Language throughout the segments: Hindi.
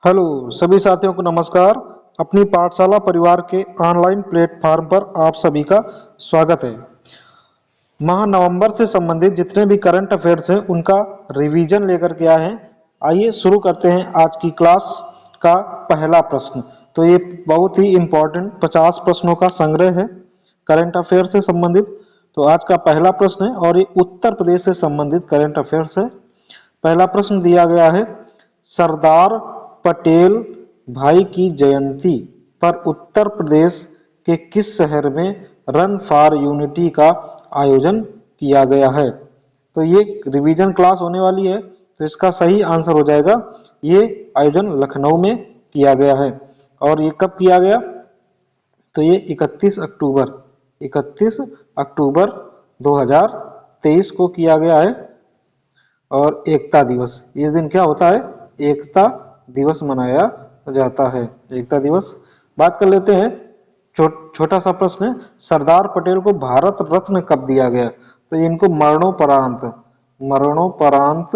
हेलो सभी साथियों को नमस्कार। अपनी पाठशाला परिवार के ऑनलाइन प्लेटफॉर्म पर आप सभी का स्वागत है। माह नवंबर से संबंधित जितने भी करंट अफेयर्स हैं उनका रिवीजन लेकर के आए हैं। आइए शुरू करते हैं आज की क्लास का पहला प्रश्न। तो ये बहुत ही इम्पोर्टेंट 50 प्रश्नों का संग्रह है करंट अफेयर से संबंधित। तो आज का पहला प्रश्न है और ये उत्तर प्रदेश से संबंधित करंट अफेयर्स है। पहला प्रश्न दिया गया है, सरदार पटेल भाई की जयंती पर उत्तर प्रदेश के किस शहर में रन फॉर यूनिटी का आयोजन किया गया है। तो ये रिवीजन क्लास होने वाली है, तो इसका सही आंसर हो जाएगा ये आयोजन लखनऊ में किया गया है। और ये कब किया गया, तो ये 31 अक्टूबर 2023 को किया गया है। और एकता दिवस, इस दिन क्या होता है, एकता दिवस मनाया जाता है, एकता दिवस। बात कर लेते हैं, छोटा सा प्रश्न है, सरदार पटेल को भारत रत्न कब दिया गया। तो इनको मरणोपरांत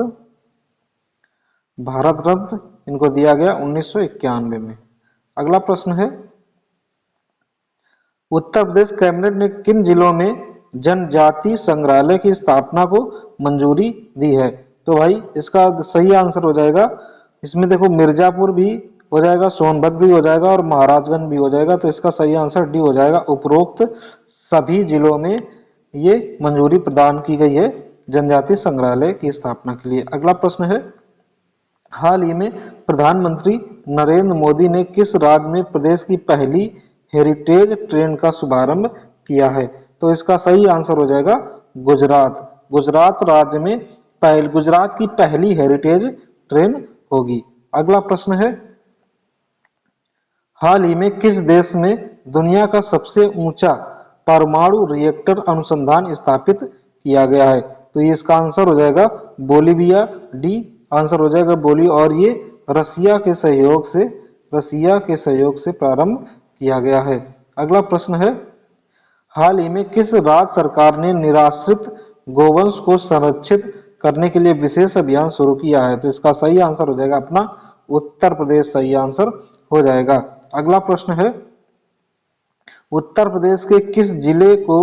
भारत रत्न इनको दिया गया 1991 में। अगला प्रश्न है, उत्तर प्रदेश कैबिनेट ने किन जिलों में जनजाति संग्रहालय की स्थापना को मंजूरी दी है। तो भाई इसका सही आंसर हो जाएगा, इसमें देखो मिर्जापुर भी हो जाएगा, सोनभद्र भी हो जाएगा और महाराजगंज भी हो जाएगा। तो इसका सही आंसर डी हो जाएगा। उपरोक्त सभी जिलों में ये मंजूरी प्रदान की गई है जनजाति संग्रहालय की स्थापना के लिए। अगला प्रश्न है, हाल ही में प्रधानमंत्री नरेंद्र मोदी ने किस राज्य में प्रदेश की पहली हेरिटेज ट्रेन का शुभारंभ किया है। तो इसका सही आंसर हो जाएगा गुजरात। गुजरात राज्य में गुजरात की पहली हेरिटेज ट्रेन होगी। अगला प्रश्न है, हाल ही में किस देश में दुनिया का सबसे ऊंचा परमाणु रिएक्टर अनुसंधान स्थापित किया गया है। तो ये इसका आंसर हो जाएगा बोलीविया, डी आंसर हो जाएगा बोलिविया। और ये रसिया के सहयोग से प्रारंभ किया गया है। अगला प्रश्न है, हाल ही में किस राज्य सरकार ने निराश्रित गोवंश को संरक्षित करने के लिए विशेष अभियान शुरू किया है। तो इसका सही आंसर हो जाएगा अपना उत्तर प्रदेश, सही आंसर हो जाएगा। अगला प्रश्न है, उत्तर प्रदेश के किस जिले को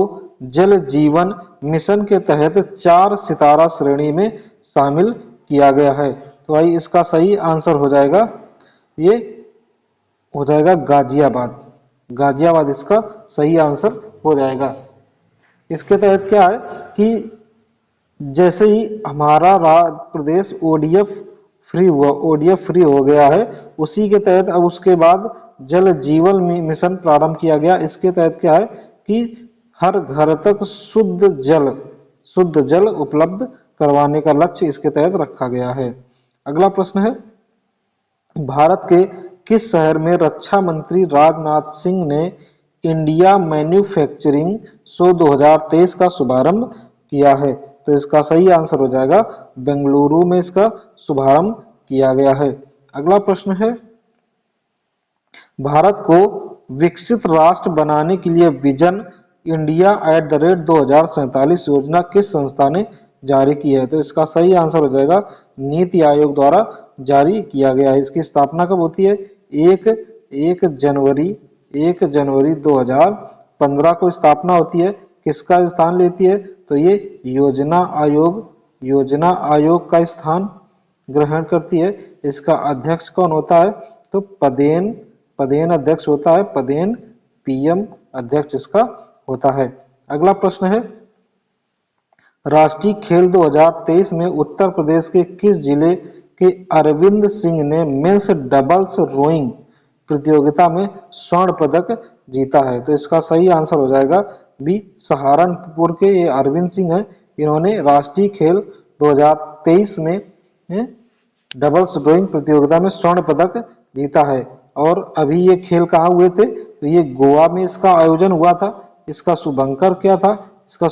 जल जीवन मिशन के तहत 4 सितारा श्रेणी में शामिल किया गया है। तो भाई इसका सही आंसर हो जाएगा, ये हो जाएगा गाजियाबाद। गाजियाबाद इसका सही आंसर हो जाएगा। इसके तहत क्या है कि जैसे ही हमारा प्रदेश ओडीएफ फ्री हो गया है, उसी के तहत अब उसके बाद जल जीवन मिशन प्रारंभ किया गया। इसके तहत क्या है कि हर घर तक शुद्ध जल उपलब्ध करवाने का लक्ष्य इसके तहत रखा गया है। अगला प्रश्न है, भारत के किस शहर में रक्षा मंत्री राजनाथ सिंह ने इंडिया मैन्युफैक्चरिंग शो 2023 का शुभारंभ किया है। तो इसका सही आंसर हो जाएगा बेंगलुरु में इसका शुभारंभ किया गया है। अगला प्रश्न है, भारत को विकसित राष्ट्र बनाने के लिए विजन इंडिया @2047 योजना किस संस्था ने जारी की है। तो इसका सही आंसर हो जाएगा नीति आयोग द्वारा जारी किया गया है। इसकी स्थापना कब होती है, 1 जनवरी 2015 को स्थापना होती है। किसका स्थान लेती है, तो ये योजना आयोग का स्थान ग्रहण करती है। इसका अध्यक्ष कौन होता है, तो पदेन अध्यक्ष होता है, पदेन पीएम अध्यक्ष इसका होता है। अगला प्रश्न है, राष्ट्रीय खेल 2023 में उत्तर प्रदेश के किस जिले के अरविंद सिंह ने मेंस डबल्स रोइंग प्रतियोगिता में स्वर्ण पदक जीता है। तो इसका सही आंसर हो जाएगा बी, सहारनपुर के ये अरविंद सिंह हैं। इन्होंने राष्ट्रीय खेल 2023 में डबल्स रोइंग प्रतियोगिता में स्वर्ण पदक जीता है। और अभी ये खेल कहाँ हुए थे, तो ये गोवा में इसका आयोजन हुआ था। इसका शुभंकर क्या था, इसका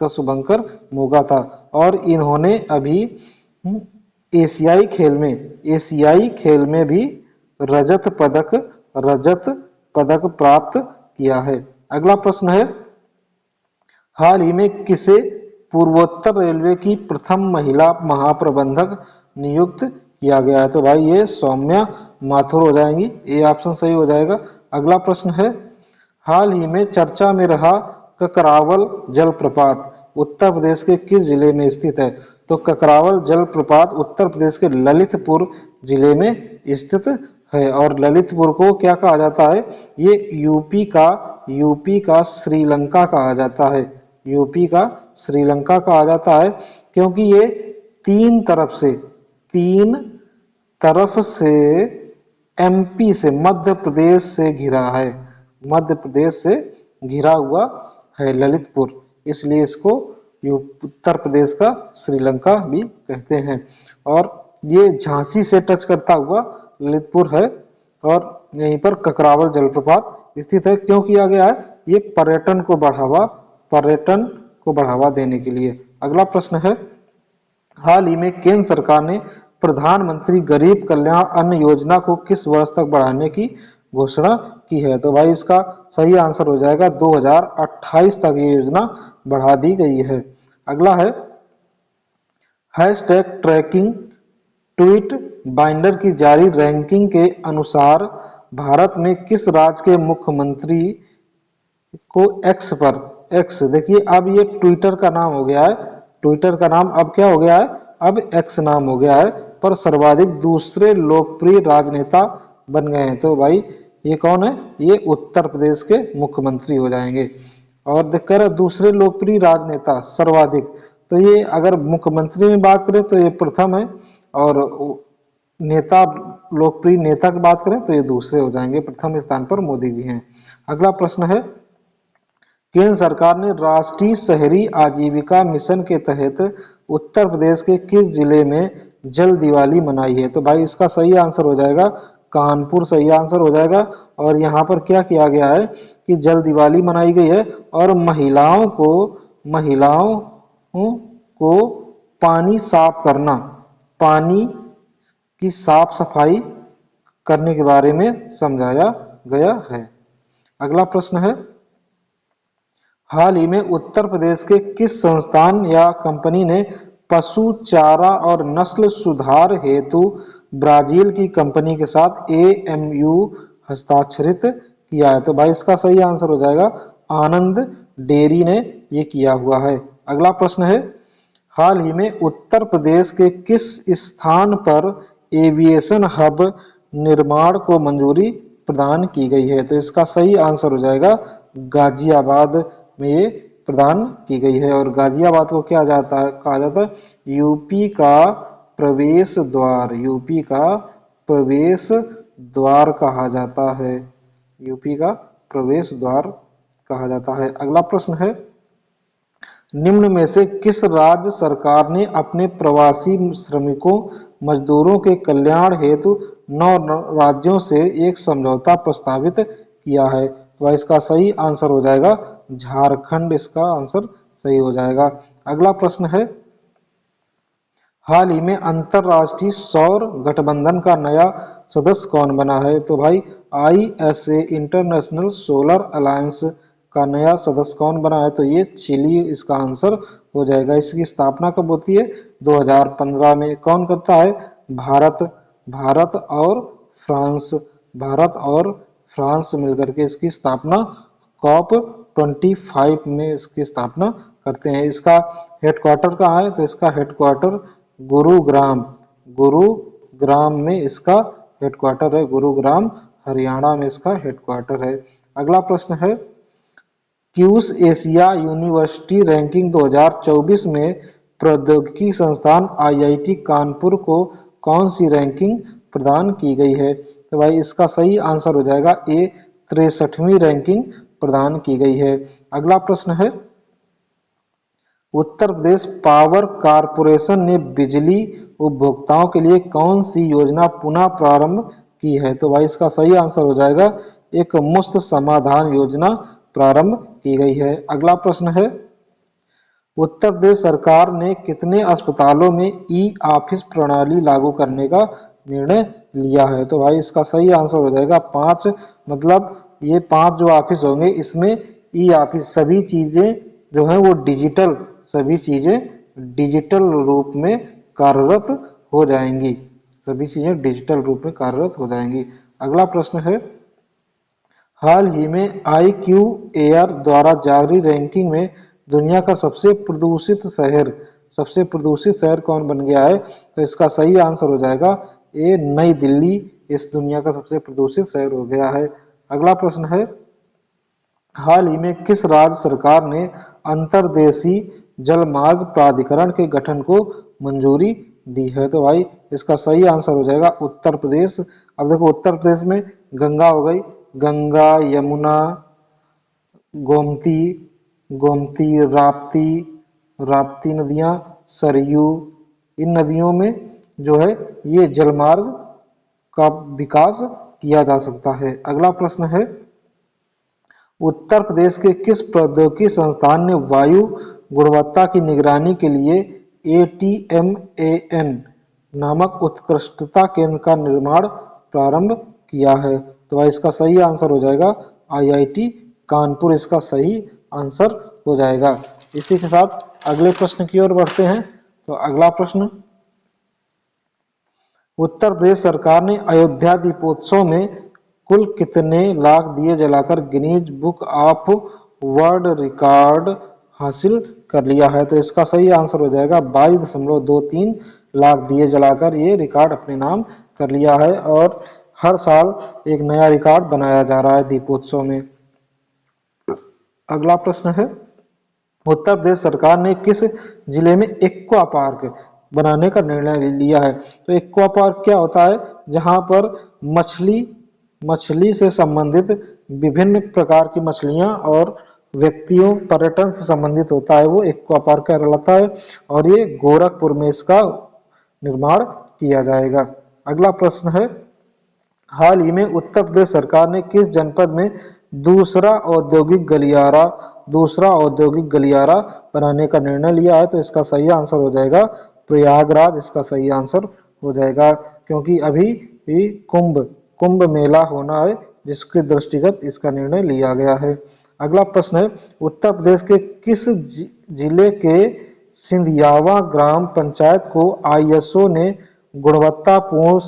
शुभंकर मोगा था। और इन्होंने अभी एशियाई खेल में भी रजत पदक प्राप्त किया है। अगला प्रश्न है, हाल ही में किसे पूर्वोत्तर रेलवे की प्रथम महिला महाप्रबंधक नियुक्त किया गया है? तो भाई ये सौम्या माथुर हो जाएंगी, ये ऑप्शन सही हो जाएगा। अगला प्रश्न है, हाल ही में चर्चा में रहा ककरावल जलप्रपात उत्तर प्रदेश के किस जिले में स्थित है? तो ककरावल जलप्रपात उत्तर प्रदेश के ललितपुर जिले में स्थित है। और ललितपुर को क्या कहा जाता है? ये यूपी का श्रीलंका कहा जाता है। यूपी का श्रीलंका कहा जाता है क्योंकि ये तीन तरफ से एमपी से, मध्य प्रदेश से घिरा है, मध्य प्रदेश से घिरा हुआ है ललितपुर, इसलिए इसको उत्तर प्रदेश का श्रीलंका भी कहते हैं। और ये झांसी से टच करता हुआ ललितपुर है और यहीं पर ककरावल जलप्रपात स्थित है। क्यों किया गया है? ये पर्यटन को बढ़ावा देने के लिए। अगला प्रश्न है, हाल ही में केंद्र सरकार ने प्रधानमंत्री गरीब कल्याण अन्न योजना को किस वर्ष तक बढ़ाने की घोषणा की है? तो भाई इसका सही आंसर हो जाएगा 2028 तक ये योजना बढ़ा दी गई है। अगला है, हैशटैग ट्रैकिंग ट्वीट बाइंडर की जारी रैंकिंग के अनुसार भारत में किस राज्य के मुख्यमंत्री को एक्स देखिए अब ये ट्विटर का नाम हो गया है, ट्विटर का नाम अब क्या हो गया है? अब एक्स नाम हो गया है, पर सर्वाधिक दूसरे लोकप्रिय राजनेता बन गए हैं। तो भाई ये कौन है? ये उत्तर प्रदेश के मुख्यमंत्री हो जाएंगे। और देख रहे दूसरे लोकप्रिय राजनेता सर्वाधिक, तो ये अगर मुख्यमंत्री में बात करें तो ये प्रथम है, और नेता, लोकप्रिय नेता की बात करें तो ये दूसरे हो जाएंगे। प्रथम स्थान पर मोदी जी हैं। अगला प्रश्न है, केंद्र सरकार ने राष्ट्रीय शहरी आजीविका मिशन के तहत उत्तर प्रदेश के किस जिले में जल दिवाली मनाई है? तो भाई इसका सही आंसर हो जाएगा कानपुर, सही आंसर हो जाएगा। और यहाँ पर क्या किया गया है कि जल दिवाली मनाई गई है और महिलाओं को पानी साफ करना, पानी की साफ सफाई करने के बारे में समझाया गया है। अगला प्रश्न है, हाल ही में उत्तर प्रदेश के किस संस्थान या कंपनी ने पशु चारा और नस्ल सुधार हेतु ब्राजील की कंपनी के साथ एएमयू हस्ताक्षरित किया है? तो भाई इसका सही आंसर हो जाएगा आनंद डेयरी ने ये किया हुआ है। अगला प्रश्न है, हाल ही में उत्तर प्रदेश के किस स्थान पर एविएशन हब निर्माण को मंजूरी प्रदान की गई है? तो इसका सही आंसर हो जाएगा गाजियाबाद में ये प्रदान की गई है। और गाजियाबाद को क्या कहा जाता है? यूपी का प्रवेश द्वार, यूपी का प्रवेश द्वार कहा जाता है, यूपी का प्रवेश द्वार कहा जाता है। अगला प्रश्न है, निम्न में से किस राज्य सरकार ने अपने प्रवासी श्रमिकों मजदूरों के कल्याण हेतु 9 राज्यों से एक समझौता प्रस्तावित किया है? तो इसका सही आंसर हो जाएगा झारखंड, इसका आंसर सही हो जाएगा। अगला प्रश्न है, हाल ही में अंतरराष्ट्रीय सौर गठबंधन का नया सदस्य कौन बना है? तो भाई ISA इंटरनेशनल सोलर अलायंस का नया सदस्य कौन बना है? तो ये चिली इसका आंसर हो जाएगा। इसकी स्थापना कब होती है? 2015 में। कौन करता है? भारत और फ्रांस मिलकर के इसकी स्थापना COP25 में इसकी स्थापना करते हैं। इसका हेडक्वार्टर कहाँ है? तो इसका हेडक्वार्टर गुरुग्राम में इसका हेडक्वार्टर है, गुरुग्राम हरियाणा में इसका हेडक्वार्टर है। अगला प्रश्न है, क्यूस एशिया यूनिवर्सिटी रैंकिंग 2024 में प्रौद्योगिकी संस्थान IIT कानपुर को कौन सी रैंकिंग प्रदान की गई है? तो भाई इसका सही आंसर हो जाएगा A 63वीं रैंकिंग प्रदान की गई है। अगला प्रश्न है, उत्तर प्रदेश पावर कारपोरेशन ने बिजली उपभोक्ताओं के लिए कौन सी योजना पुनः प्रारंभ की है? तो भाई इसका सही आंसर हो जाएगा एक मुफ्त समाधान योजना प्रारंभ की गई है। अगला प्रश्न है, उत्तर प्रदेश सरकार ने कितने अस्पतालों में ई-ऑफिस प्रणाली लागू करने का निर्णय लिया है? तो भाई इसका सही आंसर हो जाएगा 5, मतलब ये 5 जो ऑफिस होंगे इसमें ई-ऑफिस, सभी चीजें जो है वो डिजिटल, सभी चीजें डिजिटल रूप में कार्यरत हो जाएंगी, सभी चीजें डिजिटल रूप में कार्यरत हो जाएंगी। अगला प्रश्न है, हाल ही में IQAR द्वारा जारी रैंकिंग में दुनिया का सबसे प्रदूषित शहर कौन बन गया है? तो इसका सही आंसर हो जाएगा ए, नई दिल्ली इस दुनिया का सबसे प्रदूषित शहर हो गया है। अगला प्रश्न है, हाल ही में किस राज्य सरकार ने अंतर्देशीय जलमार्ग प्राधिकरण के गठन को मंजूरी दी है? तो भाई इसका सही आंसर हो जाएगा उत्तर प्रदेश। अब देखो उत्तर प्रदेश में गंगा हो गई, गंगा, यमुना, गोमती, गोमती, राप्ती, राप्ती नदियां, सरयू, इन नदियों में जो है ये जलमार्ग का विकास किया जा सकता है। अगला प्रश्न है, उत्तर प्रदेश के किस प्रौद्योगिकी संस्थान ने वायु गुणवत्ता की निगरानी के लिए ATMAN नामक उत्कृष्टता केंद्र का निर्माण प्रारंभ किया है? तो भाई इसका सही आंसर हो जाएगा IIT कानपुर, इसका सही आंसर हो जाएगा। इसी के साथ अगले प्रश्न की ओर बढ़ते हैं। तो अगला प्रश्न, उत्तर प्रदेश सरकार ने अयोध्या दीपोत्सव में कुल कितने लाख दिए जलाकर Guinness book of world record हासिल कर लिया है? तो इसका सही आंसर हो जाएगा 22.23 लाख दिए जलाकर ये रिकॉर्ड अपने नाम कर लिया है, और हर साल एक नया रिकॉर्ड बनाया जा रहा है दीपोत्सव में। अगला प्रश्न है, उत्तर प्रदेश सरकार ने किस जिले में एक्वा पार्क बनाने का निर्णय लिया है? तो एक्वा पार्क क्या होता है? जहां पर मछली से संबंधित विभिन्न प्रकार की मछलियां और व्यक्तियों पर्यटन से संबंधित होता है, वो एक्वा पार्क कहलाता है, और ये गोरखपुर में इसका निर्माण किया जाएगा। अगला प्रश्न है, हाल ही में उत्तर प्रदेश सरकार ने किस जनपद में दूसरा औद्योगिक गलियारा बनाने का निर्णय लिया है? तो इसका सही आंसर हो जाएगा प्रयागराज, इसका सही आंसर हो जाएगा, क्योंकि अभी भी कुंभ मेला होना है, जिसके दृष्टिगत इसका निर्णय लिया गया है। अगला प्रश्न है, उत्तर प्रदेश के किस जिले के सिंधियावा ग्राम पंचायत को ISO ने गुणवत्तापूर्ण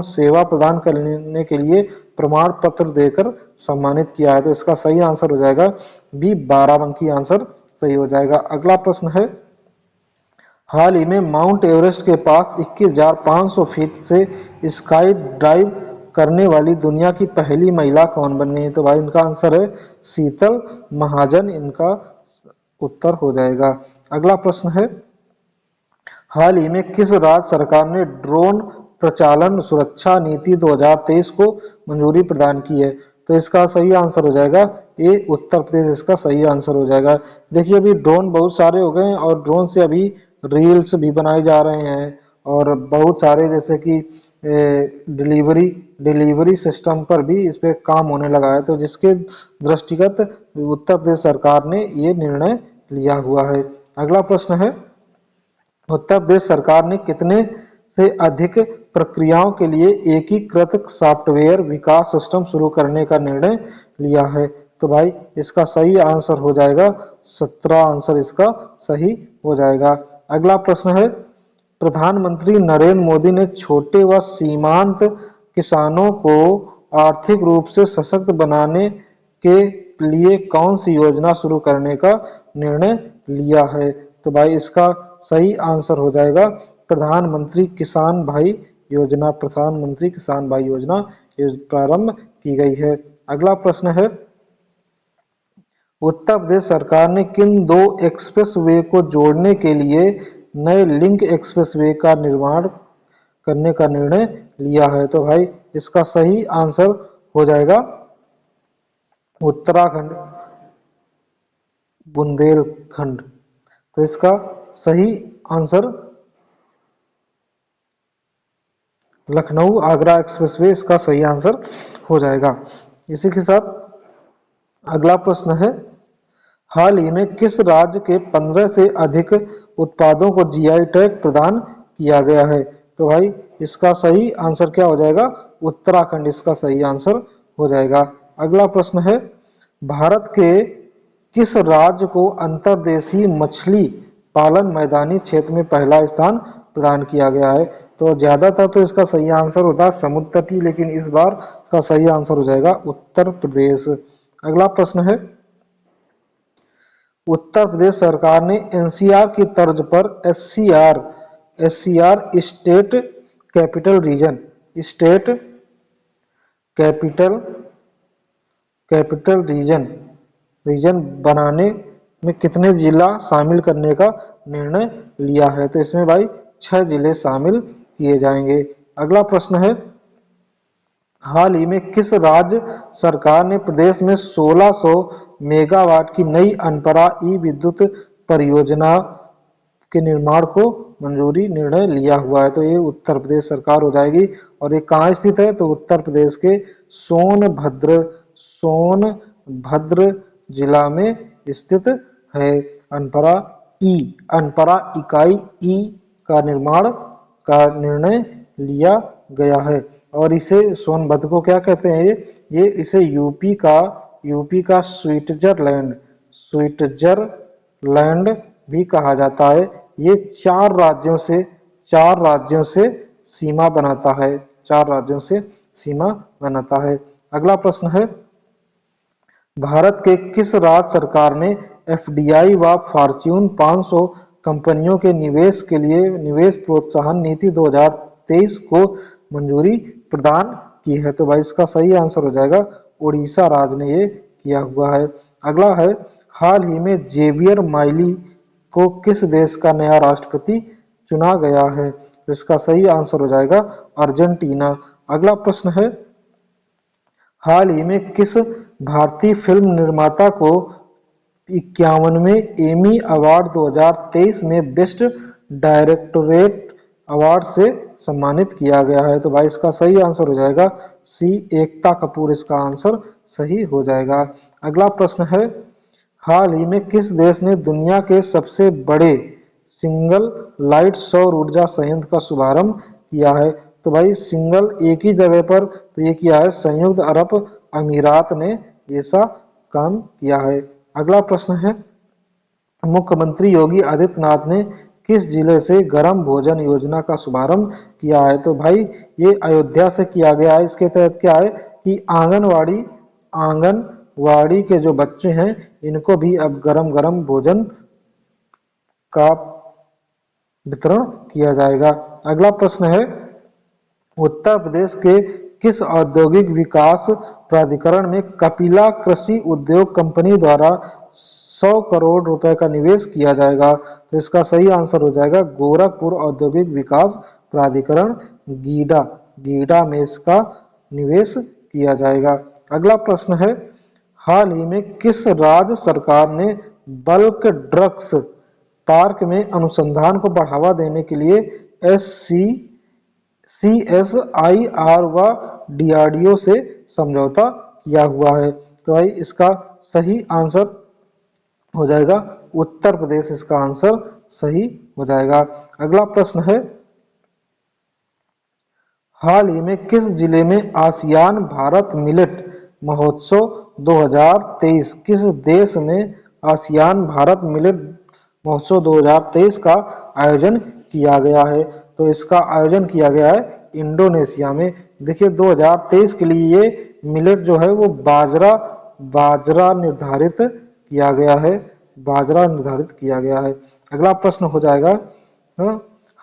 सेवा प्रदान करने के लिए प्रमाण पत्र देकर सम्मानित किया है? तो इसका सही आंसर हो जाएगा बी, बाराबंकी आंसर सही हो जाएगा। अगला प्रश्न है, हाल ही में माउंट एवरेस्ट के पास 21,500 फीट से स्काई ड्राइव करने वाली दुनिया की पहली महिला कौन बन गई? तो भाई इनका आंसर है शीतल महाजन, इनका उत्तर हो जाएगा। अगला प्रश्न है, हाल ही में किस राज्य सरकार ने ड्रोन प्रचालन सुरक्षा नीति 2023 को मंजूरी प्रदान की है? तो इसका सही आंसर हो जाएगा ए, उत्तर प्रदेश, इसका सही आंसर हो जाएगा। देखिए अभी ड्रोन बहुत सारे हो गए हैं, और ड्रोन से अभी रील्स भी बनाए जा रहे हैं, और बहुत सारे जैसे कि डिलीवरी सिस्टम पर भी इस पे काम होने लगा है, तो जिसके दृष्टिगत उत्तर प्रदेश सरकार ने ये निर्णय लिया हुआ है। अगला प्रश्न है, उत्तर प्रदेश सरकार ने कितने से अधिक प्रक्रियाओं के लिए एकीकृत सॉफ्टवेयर विकास सिस्टम शुरू करने का निर्णय लिया है? तो भाई इसका सही आंसर हो जाएगा 17 आंसर इसका सही हो जाएगा। अगला प्रश्न है, प्रधानमंत्री नरेंद्र मोदी ने छोटे व सीमांत किसानों को आर्थिक रूप से सशक्त बनाने के लिए कौन सी योजना शुरू करने का निर्णय लिया है? तो भाई इसका सही आंसर हो जाएगा प्रधानमंत्री किसान भाई योजना प्रारंभ की गई है। अगला प्रश्न है, उत्तर प्रदेश सरकार ने किन 2 एक्सप्रेसवे को जोड़ने के लिए नए लिंक एक्सप्रेसवे का निर्माण करने का निर्णय लिया है? तो भाई इसका सही आंसर हो जाएगा उत्तराखंड बुंदेलखंड। तो इसका सही आंसर लखनऊ आगरा एक्सप्रेसवे, इसका सही आंसर हो जाएगा। इसी के साथ अगला प्रश्न है, हाल ही में किस राज्य के 15 से अधिक उत्पादों को GI टैग प्रदान किया गया है? तो भाई इसका सही आंसर क्या हो जाएगा? उत्तराखंड, इसका सही आंसर हो जाएगा। अगला प्रश्न है, भारत के किस राज्य को अंतर्देशीय मछली पालन मैदानी क्षेत्र में पहला स्थान प्रदान किया गया है। तो ज्यादातर तो इसका सही आंसर होता है समुद्र तटीय, लेकिन इस बार इसका सही आंसर हो जाएगा उत्तर प्रदेश। अगला प्रश्न है, उत्तर प्रदेश सरकार ने एनसीआर की तर्ज पर SCR state capital state capital capital region बनाने में कितने जिला शामिल करने का निर्णय लिया है? तो इसमें भाई 6 जिले शामिल किए जाएंगे। अगला प्रश्न है, हाल ही में किस राज्य सरकार ने प्रदेश में 1600 मेगावाट की नई अनपरा ई विद्युत परियोजना के निर्माण को मंजूरी निर्णय लिया हुआ है? तो ये उत्तर प्रदेश सरकार हो जाएगी। और ये कहाँ स्थित है? तो उत्तर प्रदेश के सोनभद्र जिला में स्थित है। अनपरा इकाई ई का निर्माण का निर्णय लिया गया है। और इसे सोनभद्र को क्या कहते हैं? ये इसे यूपी का स्विट्जरलैंड भी कहा जाता है। ये 4 राज्यों से सीमा बनाता है। अगला प्रश्न है, भारत के किस राज्य सरकार ने एफडीआई व फॉर्च्यून 500 कंपनियों के निवेश के लिए निवेश प्रोत्साहन नीति 2023 को मंजूरी प्रदान की है? तो भाई इसका सही आंसर हो जाएगा उड़ीसा राज्य ने ये किया हुआ है। अगला है, हाल ही में जेवियर माइली को किस देश का नया राष्ट्रपति चुना गया है? तो इसका सही आंसर हो जाएगा अर्जेंटीना। अगला प्रश्न है, हाल ही में किस भारतीय फिल्म निर्माता को 51वें एमी अवार्ड 2023 में बेस्ट डायरेक्टोरेट अवार्ड से सम्मानित किया गया है? तो भाई इसका सही आंसर हो जाएगा सी, एकता कपूर इसका आंसर सही हो जाएगा। अगला प्रश्न है, हाल ही में किस देश ने दुनिया के सबसे बड़े सिंगल लाइट सौर ऊर्जा संयंत्र का शुभारंभ किया है? तो भाई सिंगल एक ही जगह पर तो ये किया है संयुक्त अरब अमीरात ने ऐसा काम किया है। अगला प्रश्न है, मुख्यमंत्री योगी आदित्यनाथ ने किस जिले से गर्म भोजन योजना का शुभारंभ किया है? तो भाई ये अयोध्या से किया गया है। इसके तहत क्या है कि आंगनवाड़ी के जो बच्चे हैं इनको भी अब गरम भोजन का वितरण किया जाएगा। अगला प्रश्न है, उत्तर प्रदेश के किस औद्योगिक विकास प्राधिकरण में कपिला कृषि उद्योग कंपनी द्वारा 100 करोड़ रुपए का निवेश किया जाएगा? तो इसका सही आंसर हो जाएगा गोरखपुर औद्योगिक विकास प्राधिकरण गीडा में इसका निवेश किया जाएगा। अगला प्रश्न है, हाल ही में किस राज्य सरकार ने बल्क ड्रग्स पार्क में अनुसंधान को बढ़ावा देने के लिए CSIR व DRDO से समझौता किया हुआ है? तो भाई इसका सही आंसर हो जाएगा उत्तर प्रदेश, इसका आंसर सही हो जाएगा। अगला प्रश्न है, हाल ही में किस जिले में आसियान भारत मिलेट महोत्सव 2023 किस देश में आसियान भारत मिलेट महोत्सव 2023 का आयोजन किया गया है? तो इसका आयोजन किया गया है इंडोनेशिया में। देखिए 2023 के लिए ये मिलेट जो है वो बाजरा निर्धारित किया गया है। अगला प्रश्न हो जाएगा,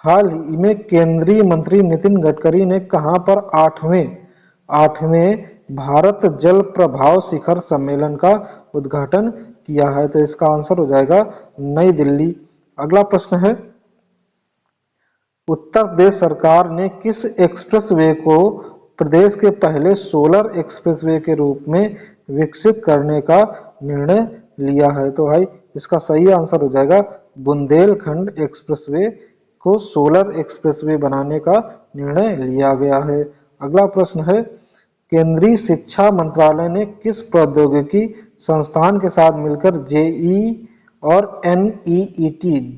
हाल ही में केंद्रीय मंत्री नितिन गडकरी ने कहां पर 8वें भारत जल प्रभाव शिखर सम्मेलन का उद्घाटन किया है? तो इसका आंसर हो जाएगा नई दिल्ली। अगला प्रश्न है, उत्तर प्रदेश सरकार ने किस एक्सप्रेसवे को प्रदेश के पहले सोलर एक्सप्रेसवे के रूप में विकसित करने का निर्णय लिया है? तो भाई इसका सही आंसर हो जाएगा बुंदेलखंड एक्सप्रेसवे को सोलर एक्सप्रेसवे बनाने का निर्णय लिया गया है। अगला प्रश्न है, केंद्रीय शिक्षा मंत्रालय ने किस प्रौद्योगिकी संस्थान के साथ मिलकर जेईई और NEET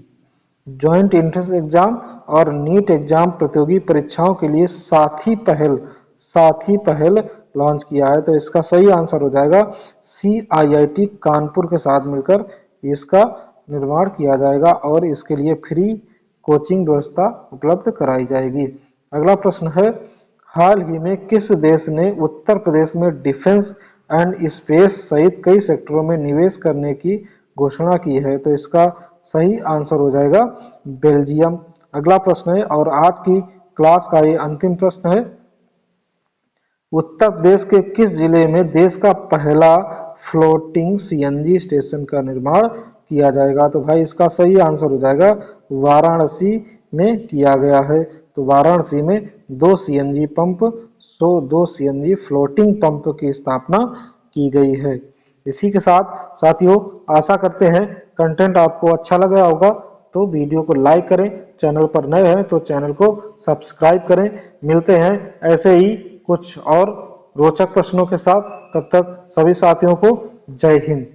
ज्वाइंट एंट्रेंस एग्जाम और नीट एग्जाम प्रतियोगी परीक्षाओं के लिए साथी पहल लॉन्च किया है? तो इसका सही आंसर हो जाएगा CIIT कानपुर के साथ मिलकर इसका निर्माण किया जाएगा और इसके लिए फ्री कोचिंग व्यवस्था उपलब्ध कराई जाएगी। अगला प्रश्न है, हाल ही में किस देश ने उत्तर प्रदेश में डिफेंस एंड स्पेस सहित कई सेक्टरों में निवेश करने की घोषणा की है? तो इसका सही आंसर हो जाएगा बेल्जियम। अगला प्रश्न है और आज की क्लास का ये अंतिम प्रश्न है, उत्तर प्रदेश के किस जिले में देश का पहला फ्लोटिंग सीएनजी स्टेशन का निर्माण किया जाएगा? तो भाई इसका सही आंसर हो जाएगा वाराणसी में किया गया है। तो वाराणसी में 2 CNG pump 2 CNG floating pump की स्थापना की गई है। इसी के साथ साथियों आशा करते हैं कंटेंट आपको अच्छा लगा होगा, तो वीडियो को लाइक करें, चैनल पर नए हैं तो चैनल को सब्सक्राइब करें। मिलते हैं ऐसे ही कुछ और रोचक प्रश्नों के साथ, तब तक सभी साथियों को जय हिंद।